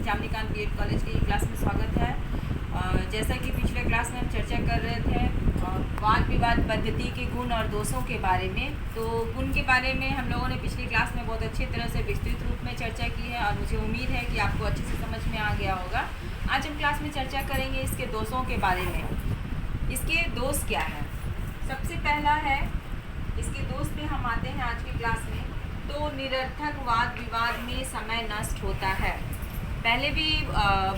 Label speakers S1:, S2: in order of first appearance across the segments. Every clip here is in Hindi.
S1: जामनीकांत बीएड कॉलेज की क्लास में स्वागत है। जैसा कि पिछले क्लास में हम चर्चा कर रहे थे वाद विवाद पद्धति के गुण और दोषों के बारे में। तो गुण के बारे में हम लोगों ने पिछली क्लास में बहुत अच्छी तरह से विस्तृत रूप में चर्चा की है और मुझे उम्मीद है कि आपको अच्छे से समझ में आ गया होगा। आज हम क्लास में चर्चा करेंगे इसके दोषों के बारे में। इसके दोष क्या है? सबसे पहला है, इसके दोष पे हम आते हैं आज की क्लास में। तो निरर्थक वाद विवाद में समय नष्ट होता है। पहले भी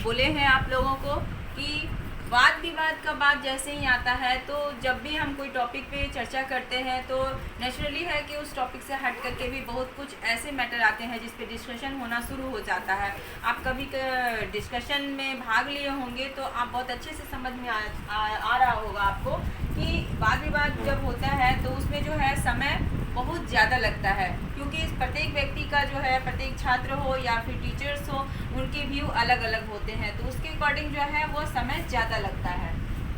S1: बोले हैं आप लोगों को कि वाद विवाद का बात जैसे ही आता है तो जब भी हम कोई टॉपिक पे चर्चा करते हैं तो नेचुरली है कि उस टॉपिक से हट करके भी बहुत कुछ ऐसे मैटर आते हैं जिस पे डिस्कशन होना शुरू हो जाता है। आप कभी डिस्कशन में भाग लिए होंगे तो आप बहुत अच्छे से समझ में आ रहा होगा आपको कि वाद विवाद जब होता है तो उसमें जो है समय बहुत ज़्यादा लगता है, क्योंकि प्रत्येक व्यक्ति का जो है, प्रत्येक छात्र हो या फिर टीचर्स हो, उनके व्यू अलग अलग होते हैं, तो उसके अकॉर्डिंग जो है वो समय ज़्यादा लगता है।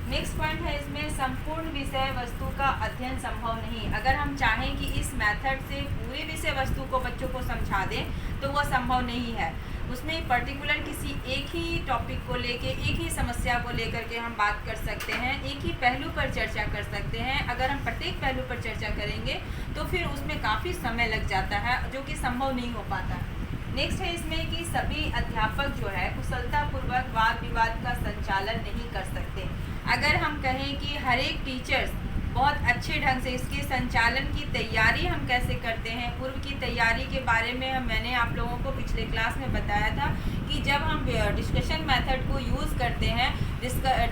S1: नेक्स्ट पॉइंट है इसमें, संपूर्ण विषय वस्तु का अध्ययन संभव नहीं। अगर हम चाहें कि इस मेथड से पूरी विषय वस्तु को बच्चों को समझा दें तो वो संभव नहीं है। उसमें पर्टिकुलर किसी एक ही टॉपिक को लेके, एक ही समस्या को लेकर के हम बात कर सकते हैं, एक ही पहलू पर चर्चा कर सकते हैं। अगर हम प्रत्येक पहलू पर चर्चा करेंगे तो फिर उसमें काफ़ी समय लग जाता है, जो कि संभव नहीं हो पाता। नेक्स्ट है इसमें कि सभी अध्यापक जो है कुशलतापूर्वक वाद विवाद का संचालन नहीं कर सकते। अगर हम कहें कि हर एक टीचर्स बहुत अच्छे ढंग से इसके संचालन की तैयारी हम कैसे करते हैं, पूर्व की तैयारी के बारे में मैंने आप लोगों को पिछले क्लास में बताया था कि जब हम डिस्कशन मेथड को यूज़ करते हैं,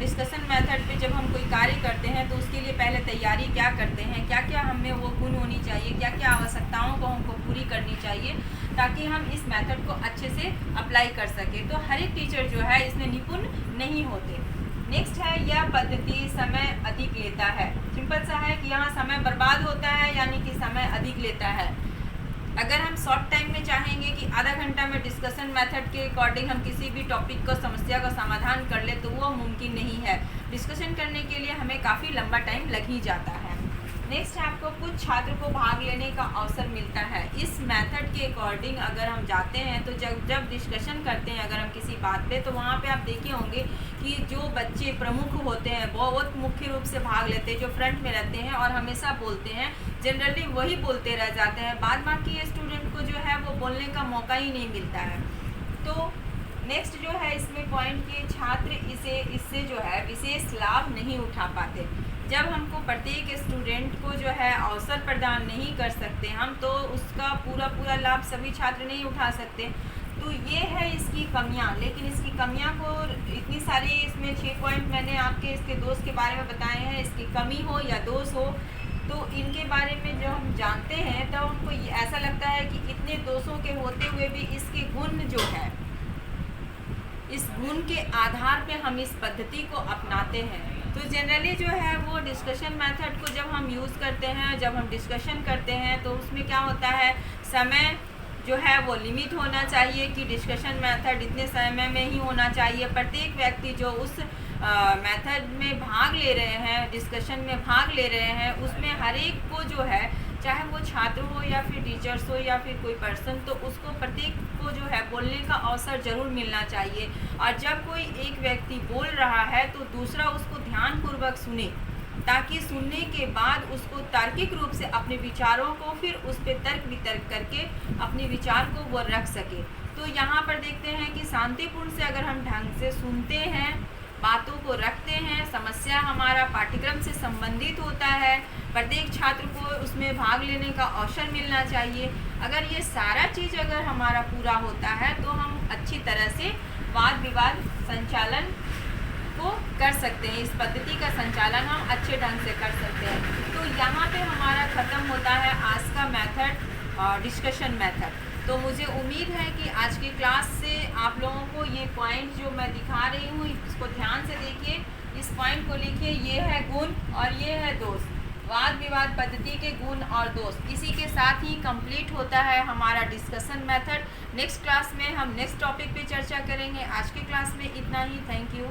S1: डिस्कशन मेथड पे जब हम कोई कार्य करते हैं तो उसके लिए पहले तैयारी क्या करते हैं, क्या क्या हमें वो गुण होनी चाहिए, क्या क्या आवश्यकताओं को हमको पूरी करनी चाहिए ताकि हम इस मेथड को अच्छे से अप्लाई कर सकें। तो हर एक टीचर जो है इसमें निपुण नहीं होते। नेक्स्ट है, यह पद्धति समय अधिक लेता है। सिंपल सा है कि यहाँ समय बर्बाद होता है, यानी कि समय अधिक लेता है। अगर हम शॉर्ट टाइम में चाहेंगे कि आधा घंटा में डिस्कशन मेथड के अकॉर्डिंग हम किसी भी टॉपिक को, समस्या का समाधान कर ले तो वो मुमकिन नहीं है। डिस्कशन करने के लिए हमें काफ़ी लंबा टाइम लग ही जाता है। नेक्स्ट है, आपको कुछ छात्र को भाग लेने का अवसर मिलता है। इस मेथड के अकॉर्डिंग अगर हम जाते हैं तो जब डिस्कशन करते हैं अगर हम किसी बात पे, तो वहाँ पे आप देखे होंगे कि जो बच्चे प्रमुख होते हैं बहुत मुख्य रूप से भाग लेते हैं, जो फ्रंट में रहते हैं और हमेशा बोलते हैं, जनरली वही बोलते रह जाते हैं। बाद बाकी स्टूडेंट को जो है वो बोलने का मौका ही नहीं मिलता है। तो नेक्स्ट जो है इसमें पॉइंट कि छात्र इससे जो है विशेष लाभ नहीं उठा पाते। जब हमको प्रत्येक स्टूडेंट को जो है अवसर प्रदान नहीं कर सकते हम, तो उसका पूरा लाभ सभी छात्र नहीं उठा सकते। तो ये है इसकी कमियां। लेकिन इसकी कमियां को इतनी सारी, इसमें 6 पॉइंट मैंने आपके इसके दोष के बारे में बताए हैं। इसकी कमी हो या दोष हो, तो इनके बारे में जो हम जानते हैं तो हमको ऐसा लगता है कि इतने दोषों के होते हुए भी इसके गुण जो है, इस गुण के आधार पे हम इस पद्धति को अपनाते हैं। तो जनरली जो है वो डिस्कशन मेथड को जब हम यूज़ करते हैं, जब हम डिस्कशन करते हैं तो उसमें क्या होता है, समय जो है वो लिमिट होना चाहिए कि डिस्कशन मेथड इतने समय में ही होना चाहिए। प्रत्येक व्यक्ति जो उस मेथड में भाग ले रहे हैं, डिस्कशन में भाग ले रहे हैं, उसमें हर एक को जो है, चाहे वो छात्र हो या फिर टीचर्स हो या फिर कोई पर्सन, तो उसको प्रत्येक को जो है बोलने का अवसर ज़रूर मिलना चाहिए। और जब कोई एक व्यक्ति बोल रहा है तो दूसरा उसको ध्यानपूर्वक सुने, ताकि सुनने के बाद उसको तार्किक रूप से अपने विचारों को फिर उस पर तर्क वितर्क करके अपने विचार को वो रख सके। तो यहाँ पर देखते हैं कि शांतिपूर्ण से अगर हम ढंग से सुनते हैं, बातों को रखते हैं, समस्या हमारा पाठ्यक्रम से संबंधित होता है, प्रत्येक छात्र को उसमें भाग लेने का अवसर मिलना चाहिए। अगर ये सारा चीज़ अगर हमारा पूरा होता है तो हम अच्छी तरह से वाद विवाद संचालन को कर सकते हैं। इस पद्धति का संचालन हम अच्छे ढंग से कर सकते हैं। तो यहाँ पे हमारा ख़त्म होता है आज का मेथड, डिस्कशन मेथड। तो मुझे उम्मीद है कि आज की क्लास से आप लोगों को ये पॉइंट जो मैं दिखा रही हूँ इसको ध्यान से देखिए, इस पॉइंट को लिखिए। ये है गुण और ये है दोष, वाद विवाद पद्धति के गुण और दोष। इसी के साथ ही कंप्लीट होता है हमारा डिस्कशन मेथड। नेक्स्ट क्लास में हम नेक्स्ट टॉपिक पे चर्चा करेंगे। आज की क्लास में इतना ही। Thank you.